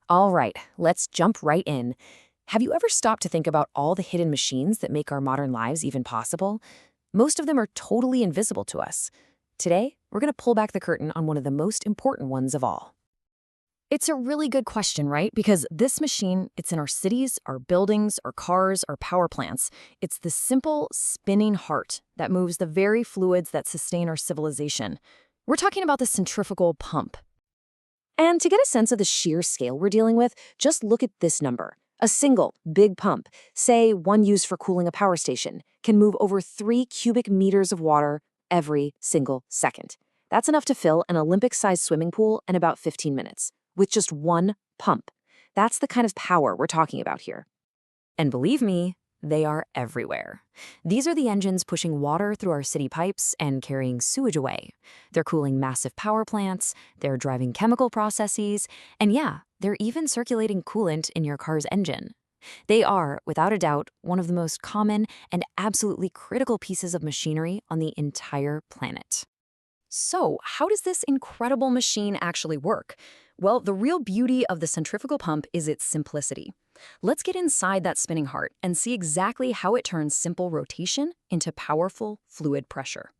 All right, let's jump right in. Have you ever stopped to think about all the hidden machines that make our modern lives even possible? Most of them are totally invisible to us. Today, we're going to pull back the curtain on one of the most important ones of all. It's a really good question, right? Because this machine, it's in our cities, our buildings, our cars, our power plants. It's the simple spinning heart that moves the very fluids that sustain our civilization. We're talking about the centrifugal pump. And to get a sense of the sheer scale we're dealing with, just look at this number. A single, big pump, say one used for cooling a power station, can move over 3 cubic meters of water every single second. That's enough to fill an Olympic-sized swimming pool in about 15 minutes, with just one pump. That's the kind of power we're talking about here. And believe me, they are everywhere. These are the engines pushing water through our city pipes and carrying sewage away. They're cooling massive power plants, they're driving chemical processes, and yeah, they're even circulating coolant in your car's engine. They are, without a doubt, one of the most common and absolutely critical pieces of machinery on the entire planet. So, how does this incredible machine actually work? Well, the real beauty of the centrifugal pump is its simplicity. Let's get inside that spinning heart and see exactly how it turns simple rotation into powerful fluid pressure.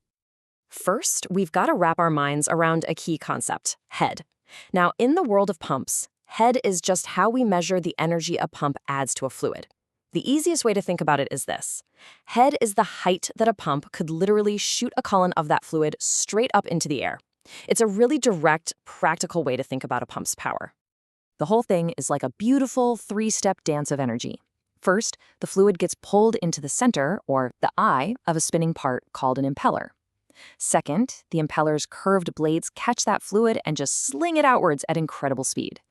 First, we've got to wrap our minds around a key concept: head. Now, in the world of pumps, head is just how we measure the energy a pump adds to a fluid. The easiest way to think about it is this. Head is the height that a pump could literally shoot a column of that fluid straight up into the air. It's a really direct, practical way to think about a pump's power. The whole thing is like a beautiful 3-step dance of energy. First, the fluid gets pulled into the center, or the eye, of a spinning part called an impeller. Second, the impeller's curved blades catch that fluid and just sling it outwards at incredible speed.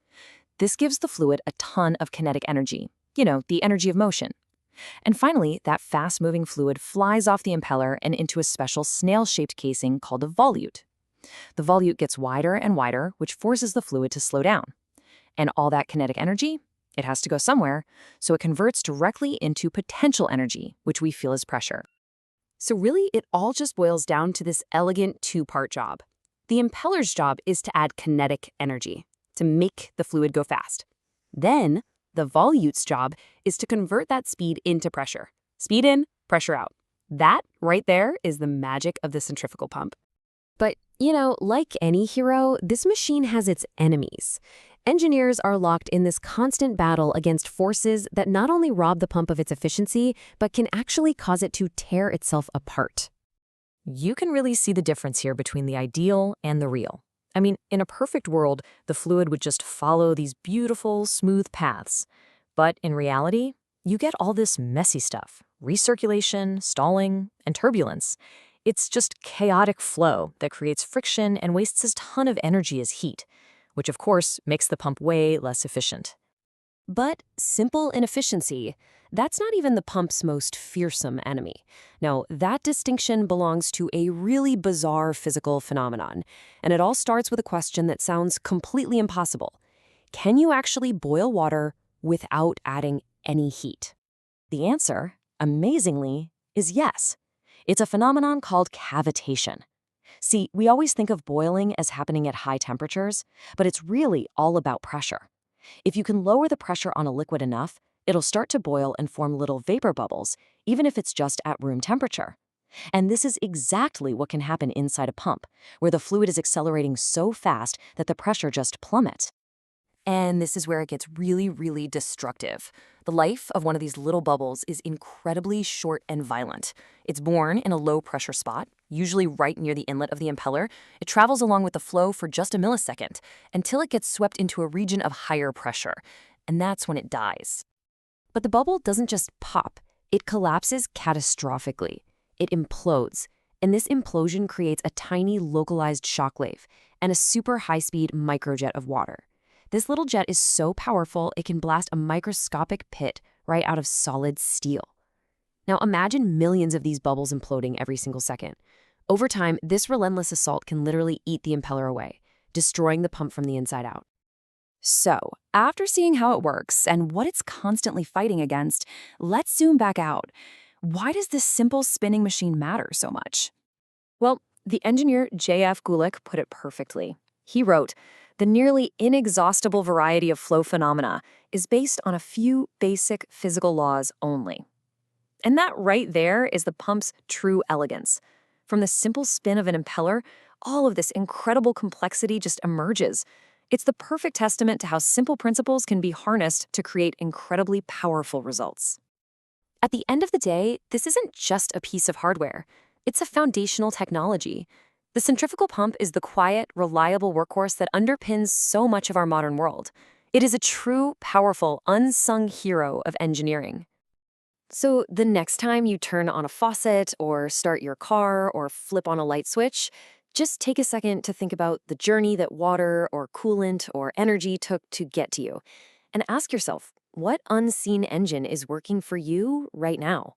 This gives the fluid a ton of kinetic energy. You know, the energy of motion. And finally, that fast-moving fluid flies off the impeller and into a special snail-shaped casing called a volute. The volute gets wider and wider, which forces the fluid to slow down. And all that kinetic energy, it has to go somewhere, so it converts directly into potential energy, which we feel as pressure. So really, it all just boils down to this elegant 2-part job. The impeller's job is to add kinetic energy, to make the fluid go fast. Then, the volute's job is to convert that speed into pressure. Speed in, pressure out. That, right there, is the magic of the centrifugal pump. But, like any hero, this machine has its enemies. Engineers are locked in this constant battle against forces that not only rob the pump of its efficiency, but can actually cause it to tear itself apart. You can really see the difference here between the ideal and the real. I mean, in a perfect world, the fluid would just follow these beautiful, smooth paths. But in reality, you get all this messy stuff: recirculation, stalling, and turbulence. It's just chaotic flow that creates friction and wastes a ton of energy as heat, which of course makes the pump way less efficient. But simple inefficiency, that's not even the pump's most fearsome enemy. No, that distinction belongs to a really bizarre physical phenomenon, and it all starts with a question that sounds completely impossible. Can you actually boil water without adding any heat? The answer, amazingly, is yes. It's a phenomenon called cavitation. See, we always think of boiling as happening at high temperatures, but it's really all about pressure. If you can lower the pressure on a liquid enough, it'll start to boil and form little vapor bubbles, even if it's just at room temperature. And this is exactly what can happen inside a pump, where the fluid is accelerating so fast that the pressure just plummets. And this is where it gets really, really destructive. The life of one of these little bubbles is incredibly short and violent. It's born in a low-pressure spot, usually right near the inlet of the impeller. It travels along with the flow for just a millisecond, until it gets swept into a region of higher pressure. And that's when it dies. But the bubble doesn't just pop. It collapses catastrophically. It implodes. And this implosion creates a tiny localized shockwave and a super high-speed microjet of water. This little jet is so powerful, it can blast a microscopic pit right out of solid steel. Now imagine millions of these bubbles imploding every single second. Over time, this relentless assault can literally eat the impeller away, destroying the pump from the inside out. So, after seeing how it works and what it's constantly fighting against, let's zoom back out. Why does this simple spinning machine matter so much? Well, the engineer J.F. Gulick put it perfectly. He wrote, The nearly inexhaustible variety of flow phenomena is based on a few basic physical laws only. And that right there is the pump's true elegance. From the simple spin of an impeller, all of this incredible complexity just emerges. It's the perfect testament to how simple principles can be harnessed to create incredibly powerful results. At the end of the day, this isn't just a piece of hardware. It's a foundational technology. The centrifugal pump is the quiet, reliable workhorse that underpins so much of our modern world. It is a true, powerful, unsung hero of engineering. So the next time you turn on a faucet or start your car or flip on a light switch, just take a second to think about the journey that water or coolant or energy took to get to you. And ask yourself, what unseen engine is working for you right now?